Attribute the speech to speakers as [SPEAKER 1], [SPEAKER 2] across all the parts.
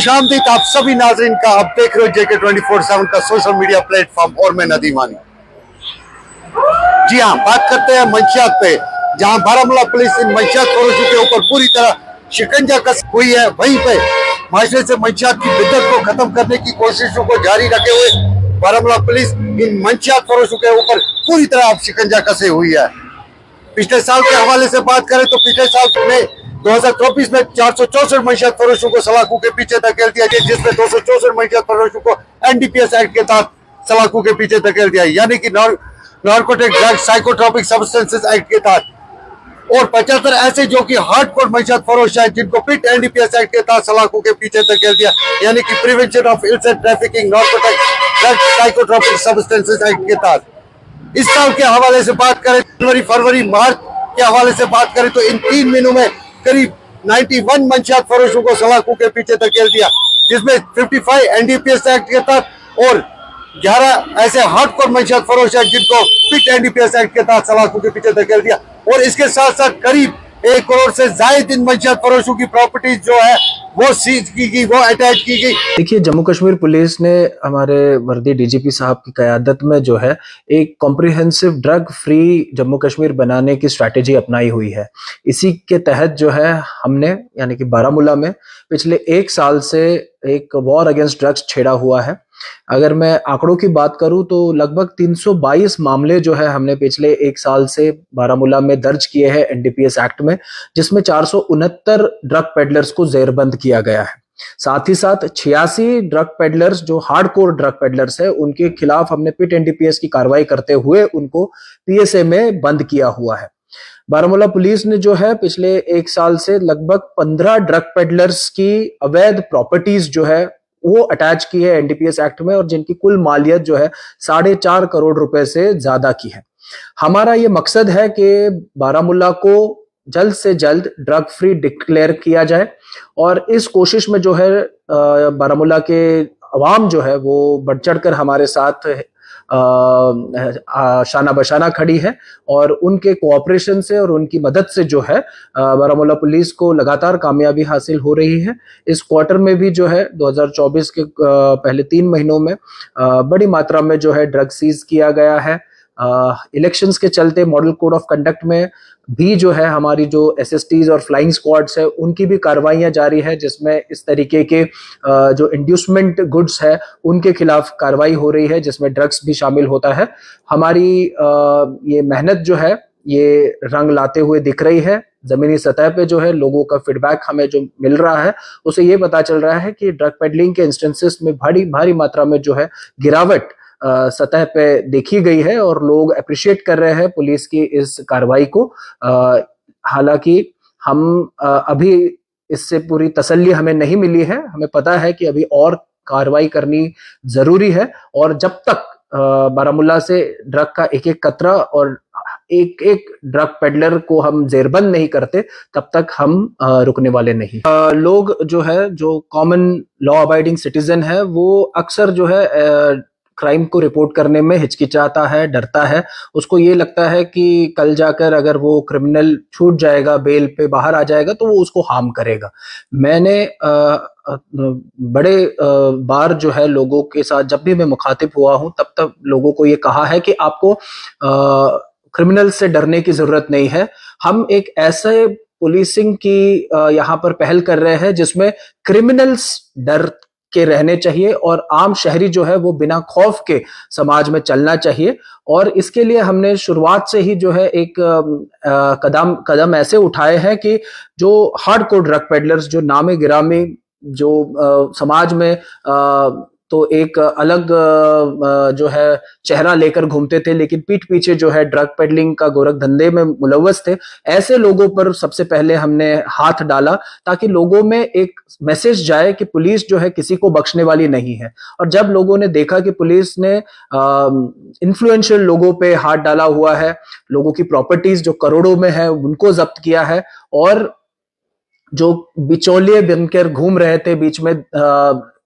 [SPEAKER 1] खुशामदीद आप सभी नाजरीन का। आप देख रहे हो JK 24/7 का सोशल मीडिया प्लेटफॉर्म और मैं नदीम आनी। जी हाँ, बात करते हैं मंशियात पे, जहां बारामूला पुलिस इन मंशियात फरोशों के ऊपर पूरी तरह शिकंजा कस हुई है। वहीं पे माशरे से मंशियात की बिद्दत को खत्म करने की कोशिशों को जारी रखे हुए बारामूला पुलिस इन मंशियात फरोशों के ऊपर पूरी तरह अब शिकंजा कसे हुई है। पिछले साल के हवाले से बात करें तो पिछले साल में 2024 में 464 मंशियात फरोशों को सलाखों के पीछे धकेल दिया गया, जिसमें 264 मंशियात फरोशों को NDPS एक्ट के तहत सलाखों के पीछे धकेल दिया, यानी कि narcotic drug psychotropic substances act के तहत। और 75 ऐसे जो कि हार्डकोर मंशियात फरोश है, जिनको फिर NDPS एक्ट के तहत सलाखों के पीछे धकेल दिया, यानी कि prevention of illicit trafficking narcotic drug psychotropic substances act के तहत। इस साल के हवाले से बात करें, जनवरी फरवरी मार्च के हवाले से बात करें तो इन 3 महीनों में करीब 91 मंशियात फरोशों को सलाखों के पीछे धकेल दिया, जिसमें 55 NDPS एक्ट के तहत और 11 ऐसे हार्डकोर मंशियात फरोश है, जिनको फिट NDPS एक्ट के तहत सलाखों के पीछे धकेल दिया। और इसके साथ साथ करीब 1 करोड़ से जायद इन मंशियात फरोशों की प्रॉपर्टीज जो है वो सीज की गई, वो अटैच की गई।
[SPEAKER 2] देखिए, जम्मू कश्मीर पुलिस ने हमारे वर्दी DGP साहब की क़यादत में जो है एक comprehensive drug free Jammu Kashmir बनाने की स्ट्रैटेजी अपनाई हुई है। इसी के तहत जो है हमने यानी कि बारामूला में पिछले 1 साल से एक वॉर अगेंस्ट ड्रग्स छेड़ा हुआ है। अगर मैं आंकड़ों की बात करूं तो लगभग 322 मामले जो है हमने पिछले 1 साल से बारामूला में दर्ज किए हैं NDPS एक्ट में, जिसमें 469 ड्रग पेडलर्स को जेरबंद किया गया है। साथ ही साथ 86 ड्रग पेडलर्स जो हार्डकोर ड्रग पेडलर्स है, उनके खिलाफ हमने पिट NDPS की कार्रवाई करते हुए उनको PSA में बंद किया हुआ है। बारामूला पुलिस ने जो है पिछले 1 साल से लगभग 15 ड्रग पेडलर्स की अवैध प्रॉपर्टीज जो है वो अटैच की है NDPS एक्ट में, और जिनकी कुल मालियत जो है 4.5 करोड़ रुपए से ज्यादा की है। हमारा ये मकसद है कि बारामूला को जल्द से जल्द ड्रग फ्री डिक्लेयर किया जाए, और इस कोशिश में जो है बारामूला के अवाम जो है वो बढ़ चढ़कर हमारे साथ शाना बशाना खड़ी है, और उनके कोऑपरेशन से और उनकी मदद से जो है बारामूला पुलिस को लगातार कामयाबी हासिल हो रही है। इस क्वार्टर में भी जो है 2024 के पहले 3 महीनों में बड़ी मात्रा में जो है ड्रग सीज किया गया है। इलेक्शंस के चलते मॉडल कोड ऑफ कंडक्ट में भी जो है हमारी जो SSTs और फ्लाइंग स्क्वाड्स है, उनकी भी कार्रवाइयां जारी है, जिसमें इस तरीके के जो इंड्यूसमेंट गुड्स है उनके खिलाफ कार्रवाई हो रही है, जिसमें ड्रग्स भी शामिल होता है। हमारी ये मेहनत जो है ये रंग लाते हुए दिख रही है। जमीनी सतह पे जो है लोगों का फीडबैक हमें जो मिल रहा है, उसे ये पता चल रहा है कि ड्रग पेडलिंग के इंस्टेंसेस में भारी मात्रा में जो है गिरावट सतह पे देखी गई है, और लोग अप्रिशिएट कर रहे हैं पुलिस की इस कार्रवाई को। हालांकि हम अभी इससे पूरी तसल्ली हमें नहीं मिली है। हमें पता है कि अभी और कार्रवाई करनी जरूरी है, और जब तक बारामूला से ड्रग का एक एक कतरा और एक ड्रग पेडलर को हम जेरबंद नहीं करते, तब तक हम रुकने वाले नहीं। लोग जो है, जो कॉमन लॉ अबाइडिंग सिटीजन है, वो अक्सर जो है क्राइम को रिपोर्ट करने में हिचकिचाता है, डरता है। उसको ये लगता है कि कल जाकर अगर वो क्रिमिनल छूट जाएगा, बेल पे बाहर आ जाएगा, तो वो उसको हार्म करेगा। मैंने बड़े बार जो है लोगों के साथ जब भी मैं मुखातिब हुआ हूं, तब लोगों को ये कहा है कि आपको क्रिमिनल से डरने की जरूरत नहीं है। हम एक ऐसे पुलिसिंग की यहाँ पर पहल कर रहे हैं जिसमें क्रिमिनल्स डर के रहने चाहिए, और आम शहरी जो है वो बिना खौफ के समाज में चलना चाहिए। और इसके लिए हमने शुरुआत से ही जो है एक कदम ऐसे उठाए हैं कि जो हार्डकोर ड्रग पेडलर्स, जो नामे गिरामी जो समाज में तो एक अलग जो है चेहरा लेकर घूमते थे, लेकिन पीठ पीछे जो है ड्रग पेडलिंग का गोरख धंधे में मुलव्वस थे, ऐसे लोगों पर सबसे पहले हमने हाथ डाला, ताकि लोगों में एक मैसेज जाए कि पुलिस जो है किसी को बख्शने वाली नहीं है। और जब लोगों ने देखा कि पुलिस ने इन्फ्लुएंशियल लोगों पे हाथ डाला हुआ है, लोगों की प्रॉपर्टीज जो करोड़ों में है उनको जब्त किया है, और जो बिचौलिए बनकर घूम रहे थे बीच में,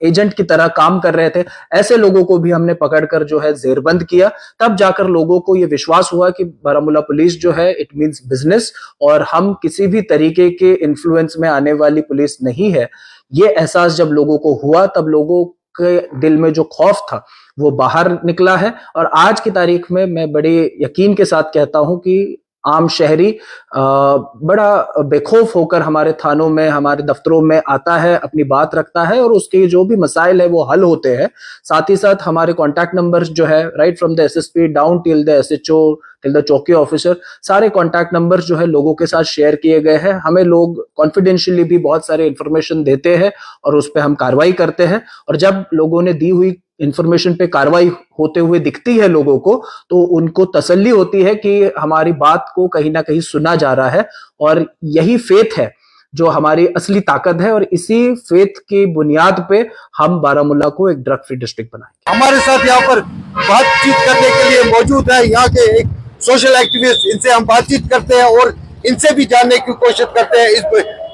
[SPEAKER 2] एजेंट की तरह काम कर रहे थे, ऐसे लोगों को भी हमने पकड़कर जो है जेरबंद किया। तब जाकर लोगों को ये विश्वास हुआ कि बारामूला पुलिस जो है इट मींस बिजनेस, और हम किसी भी तरीके के इन्फ्लुएंस में आने वाली पुलिस नहीं है। ये एहसास जब लोगों को हुआ, तब लोगों के दिल में जो खौफ था वो बाहर निकला है। और आज की तारीख में मैं बड़े यकीन के साथ कहता हूं कि आम शहरी बड़ा बेखौफ होकर हमारे थानों में, हमारे दफ्तरों में आता है, अपनी बात रखता है और उसके जो भी मसाइल है वो हल होते हैं। साथ ही साथ हमारे कॉन्टैक्ट नंबर्स जो है, right from the SSP down till the SHO till the चौकी ऑफिसर, सारे कॉन्टैक्ट नंबर्स जो है लोगों के साथ शेयर किए गए हैं। हमें लोग कॉन्फिडेंशियली भी बहुत सारे इंफॉर्मेशन देते हैं और उस पर हम कार्रवाई करते हैं। और जब लोगों ने दी हुई इंफॉर्मेशन पे कार्रवाई होते हुए दिखती है लोगों को, तो उनको तसल्ली होती है कि हमारी बात को कहीं ना कहीं सुना जा रहा है। और यही फेथ है जो हमारी असली ताकत है, और इसी फेथ की बुनियाद पे हम बारामूला को एक ड्रग फ्री डिस्ट्रिक्ट बनाएंगे।
[SPEAKER 1] हमारे साथ यहाँ पर बातचीत करने के लिए मौजूद है यहाँ के एक सोशल एक्टिविस्ट। इनसे हम बातचीत करते हैं और इनसे भी जानने की कोशिश करते हैं, इस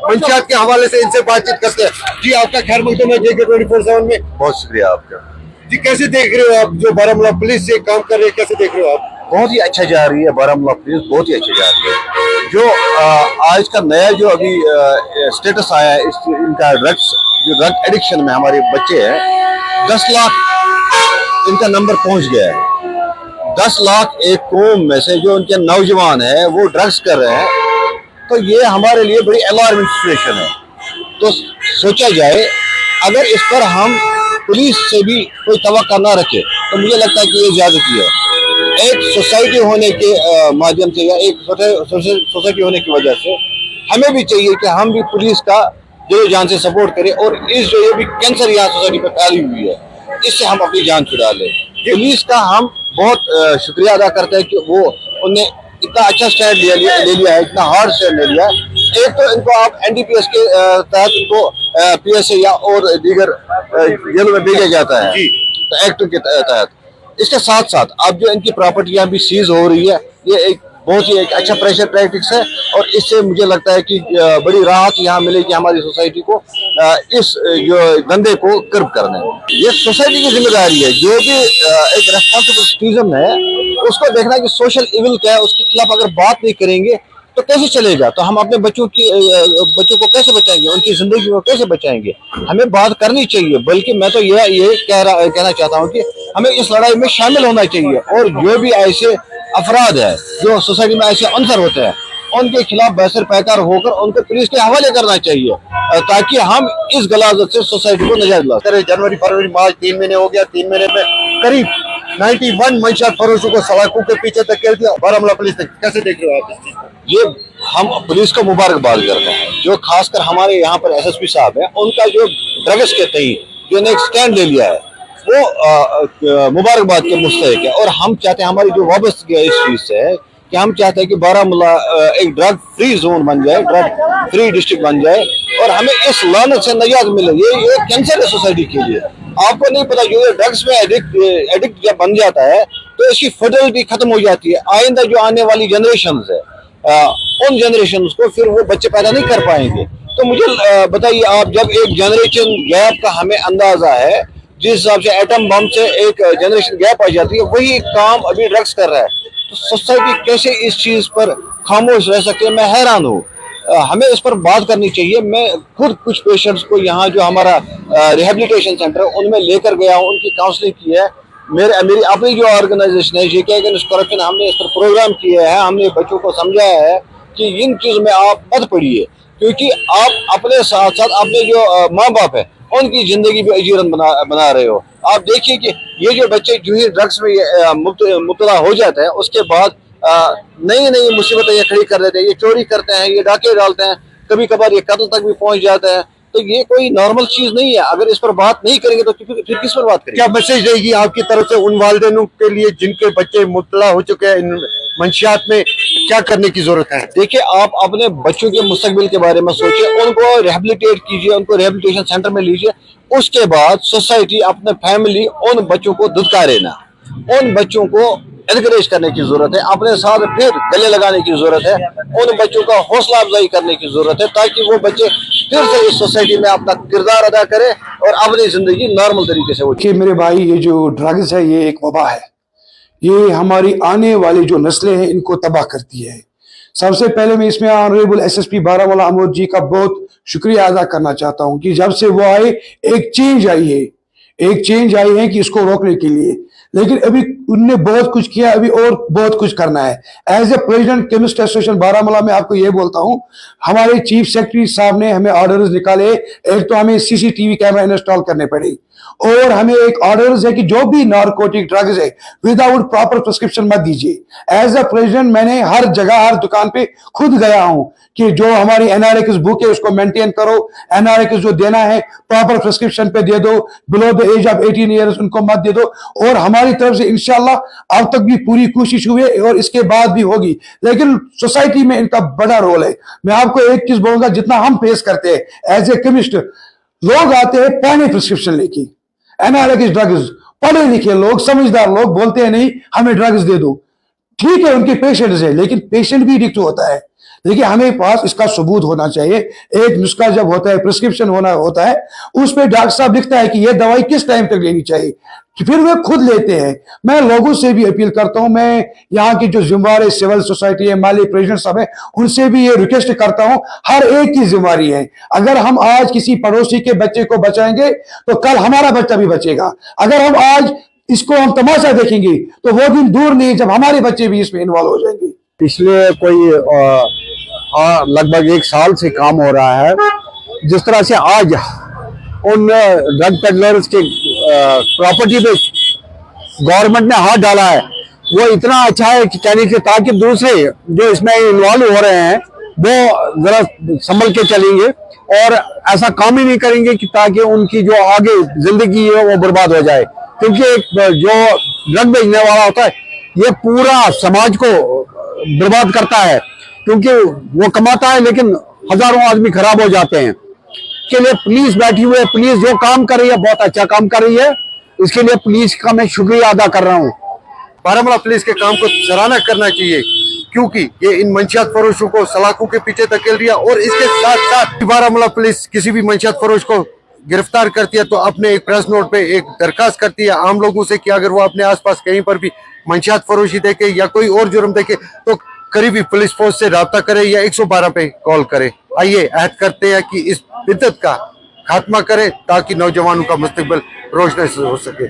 [SPEAKER 1] मंशियात के हवाले से इनसे बातचीत करते हैं। जी, आपका खैर मकदम है JK 24/7 में।
[SPEAKER 3] बहुत शुक्रिया आपका
[SPEAKER 1] जी, कैसे देख रहे हो आप जो बारामूला पुलिस से काम कर रहे हैं, कैसे देख रहे हो आप?
[SPEAKER 3] बहुत ही अच्छा जा रही है बारामूला पुलिस, बहुत ही अच्छा जा रही है। जो आज का नया जो अभी स्टेटस आया है इनका ड्रग्स, जो ड्रग एडिक्शन में हमारे बच्चे हैं, 10 लाख इनका नंबर पहुंच गया है। 10 लाख एक कौम में से जो उनके नौजवान है वो ड्रग्स कर रहे हैं, तो ये हमारे लिए बड़ी अलार्मिंग सिचुएशन है। तो सोचा जाए अगर इस पर हम पुलिस से भी कोई तवक्का ना रखे तो मुझे लगता है कि ये ज्यादती है। एक सोसाइटी होने के माध्यम से या एक सोसाइटी होने की वजह से हमें भी चाहिए कि हम भी पुलिस का दिलो जान से सपोर्ट करें, और इस जो ये भी कैंसर यहाँ सोसाइटी पर फैली हुई है, इससे हम अपनी जान छुड़ा लें। पुलिस का हम बहुत शुक्रिया अदा करते हैं कि वो उन्हें इतना अच्छा स्टैंड ले लिया है, इतना हार्ड स्टैंड ले लिया है। एक तो इनको आप NDPS के तहत इनको PSA या और दीगर जेलों में भेजा जाता है तो एक्ट के तहत। इसके साथ साथ अब जो इनकी प्रॉपर्टियां भी सीज हो रही है, ये एक बहुत ही एक अच्छा प्रेशर टैक्टिक्स है, और इससे मुझे लगता है कि बड़ी राहत यहाँ मिलेगी हमारी सोसाइटी को इस जो धंधे को कर्ब करने में। ये सोसाइटी की जिम्मेदारी है, जो भी एक रेस्पॉन्सिबल सिटीजन है उसको देखना कि सोशल इविल क्या है, उसके खिलाफ अगर बात नहीं करेंगे तो कैसे चलेगा। तो हम अपने बच्चों को कैसे बचाएंगे, उनकी जिंदगी को कैसे बचाएंगे, हमें बात करनी चाहिए। बल्कि मैं तो ये कहना चाहता हूँ कि हमें इस लड़ाई में शामिल होना चाहिए, और जो भी ऐसे अफराद है जो सोसाइटी में ऐसे अनसर होते हैं उनके खिलाफ बहसर पैकार होकर उनको पुलिस के हवाले करना चाहिए, ताकि हम इस गलाजत से सोसाइटी को निजात ला सकें।
[SPEAKER 1] जनवरी, फरवरी, मार्च 3 महीने हो गया। 3 महीने में करीब 91 मंशियात फरोशों को सलाखों के पीछे धकेल दिया बारामूला पुलिस ने। कैसे देख रहे हो आप इस चीज को?
[SPEAKER 3] ये हम पुलिस को मुबारकबाद करते हैं, जो खासकर हमारे यहाँ पर SSP साहब है, उनका जो ड्रग्स के तई जो एक स्टैंड ले लिया है वो मुबारकबाद के मुस्तहिक है। और हम चाहते हैं, हमारी जो वाबस्तगी है इस चीज से है कि हम चाहते हैं कि बारामूला एक ड्रग फ्री जोन बन जाए, ड्रग फ्री डिस्ट्रिक्ट बन जाए, और हमें इस लानत से निजात मिले। ये कैंसर है सोसाइटी के लिए। आपको नहीं पता, जो ड्रग्स में एडिक्ट जब बन जाता है तो इसकी फर्टिलिटी खत्म हो जाती है। आइंदा जो आने वाली जनरेशन है उन जनरेशन को फिर वो बच्चे पैदा नहीं कर पाएंगे। तो मुझे बताइए आप, जब एक जनरेशन गैप का हमें अंदाजा है, जिस हिसाब से एटम बम से एक जनरेशन गैप आ जाती है, वही काम अभी ड्रग्स कर रहा है। तो सोसाइटी कैसे इस चीज पर खामोश रह सकती है, मैं हैरान हूँ। हमें इस पर बात करनी चाहिए। मैं खुद कुछ पेशेंट्स को यहाँ जो हमारा रिहेबिलिटेशन सेंटर है उनमें लेकर गया हूँ, उनकी काउंसलिंग की है। मेरी अपनी जो ऑर्गेनाइजेशन है JK अगेंस्ट करप्शन, हमने इस पर प्रोग्राम किए हैं, हमने बच्चों को समझाया है कि इन चीज़ों में आप मत पड़िए, क्योंकि आप अपने साथ साथ अपने जो माँ बाप है उनकी जिंदगी भी अजीरन बना रहे हो। आप देखिए कि ये जो बच्चे जो ही ड्रग्स में मुब्तला हो जाते हैं, उसके बाद नई नई मुसीबतें ये खड़ी कर देते हैं, ये चोरी करते हैं, ये डाके डालते हैं, कभी कभार ये कत्ल तक भी पहुंच जाते हैं। तो ये कोई नॉर्मल चीज नहीं है। अगर इस पर बात नहीं करेंगे तो फिर किस पर बात करेंगे?
[SPEAKER 1] क्या मैसेज रहेगी आपकी तरफ से उन वालिदैनों के लिए जिनके बच्चे मुब्तला हो चुके हैं इन मंशियात में? क्या करने की जरूरत है?
[SPEAKER 3] देखिए, आप अपने बच्चों के मुस्तकबिल के बारे में सोचिए, उनको रिहेबिलिटेट कीजिए, उनको रिहेबिलिटेशन सेंटर में लीजिए। उसके बाद सोसाइटी, अपने फैमिली उन बच्चों को धुतकारे ना, उन बच्चों को एनकरेज करने की जरूरत है, अपने साथ फिर गले लगाने की जरूरत है, उन बच्चों का हौसला अफजाई करने की जरूरत है, ताकि वो बच्चे फिर से इस सोसाइटी में अपना किरदार अदा करें और अपनी जिंदगी नॉर्मल तरीके से।
[SPEAKER 4] कि मेरे भाई, ये जो ड्रग्स है ये एक वबा है, ये हमारी आने वाली जो नस्लें हैं इनको तबाह करती है। सबसे पहले मैं इसमें ऑनरेबल SSP बारामूला अमोद जी का बहुत शुक्रिया अदा करना चाहता हूं कि जब से वो आए एक चेंज आई है, एक चेंज आई है कि इसको रोकने के लिए। लेकिन अभी उनने बहुत कुछ किया, अभी और बहुत कुछ करना है। As a president chemist association Baramulla में आपको ये बोलता हूं, हमारे चीफ सेक्रेटरी साहब ने हमें ऑर्डर्स निकाले। एक तो हमें सीसीटीवी कैमरा इंस्टॉल करने पड़े, और हमें एक ऑर्डर्स है कि जो भी नारकोटिक ड्रग्स है विदाउट प्रॉपर प्रिस्क्रिप्शन मत दीजिए। एज ए प्रेसिडेंट मैंने हर जगह हर दुकान पे खुद गया हूं कि जो हमारी एनआरएक्स बुक है उसको मेंटेन करो, एनआरएक्स जो देना है प्रॉपर प्रिस्क्रिप्शन पे दे दो, below the age of 18 years उनको मत दे दो। और हमारी तरफ से इंशाल्लाह अब तक भी पूरी कोशिश हुई है और इसके बाद भी होगी। लेकिन सोसाइटी में इनका बड़ा रोल है। मैं आपको एक चीज बोलूंगा, जितना हम फेस करते हैं एज ए केमिस्ट, लोग आते हैं पुराने प्रिस्क्रिप्शन लेके, एनआरएक्स ड्रग्स, पढ़े लिखे लोग समझदार लोग बोलते हैं नहीं हमें ड्रग्स दे दो। ठीक है उनके पेशेंट्स है, लेकिन पेशेंट भी एडिक्ट होता है। देखिए हमें पास इसका सबूत होना चाहिए। एक नुस्खा जब होता है, प्रिस्क्रिप्शन होता है, उस पे डॉक्टर साहब लिखता है कि यह दवाई किस टाइम तक लेनी चाहिए, फिर वे खुद लेते हैं। मैं लोगों से भी अपील करता हूं, मैं यहाँ की जो जिम्मेवार सिविल सोसाइटी है, माली प्रेसिडेंट साहब है, उनसे भी ये रिक्वेस्ट करता हूं, हर एक की जिम्मेवारी है। अगर हम आज किसी पड़ोसी के बच्चे को बचाएंगे तो कल हमारा बच्चा भी बचेगा। अगर हम आज इसको हम तमाशा देखेंगे तो वो दिन दूर नहीं जब हमारे बच्चे भी इसमें इन्वॉल्व हो जाएंगे।
[SPEAKER 3] पिछले कोई लगभग 1 साल से काम हो रहा है। जिस तरह से आज उन ड्रग पेडलर्स के प्रॉपर्टी पे गवर्नमेंट ने हाथ डाला है, वो इतना अच्छा है कि कहने के, ताकि दूसरे जो इसमें इन्वॉल्व हो रहे हैं वो जरा संभल के चलेंगे और ऐसा काम ही नहीं करेंगे कि ताकि उनकी जो आगे जिंदगी है वो बर्बाद हो जाए। क्योंकि जो ड्रग बेचने वाला होता है ये पूरा समाज को बर्बाद करता है, क्योंकि वो कमाता है लेकिन हजारों आदमी खराब हो जाते हैं। इसके लिए पुलिस बैठी हुई है, पुलिस जो काम कर रही है बहुत अच्छा काम कर रही है। इसके लिए पुलिस का मैं शुक्रिया अदा कर रहा हूँ।
[SPEAKER 1] बारामूला पुलिस के काम को सराहना करना चाहिए, क्योंकि ये इन मंशियात फरोशों को सलाखों के पीछे धकेल रही है। और इसके साथ साथ बारामूला पुलिस किसी भी मंशियात फरोश को गिरफ्तार करती है तो अपने एक प्रेस नोट पे एक दरखास्त करती है आम लोगों से कि अगर वो अपने आसपास कहीं पर भी मंशियात फरोशी देखे या कोई और जुर्म देखे तो करीबी पुलिस फोर्स से राब्ता करे या 112 पे कॉल करे। आइए अहद करते हैं कि इस बिद्दत का खात्मा करे ताकि नौजवानों का मुस्तकबिल रोशन हो सके।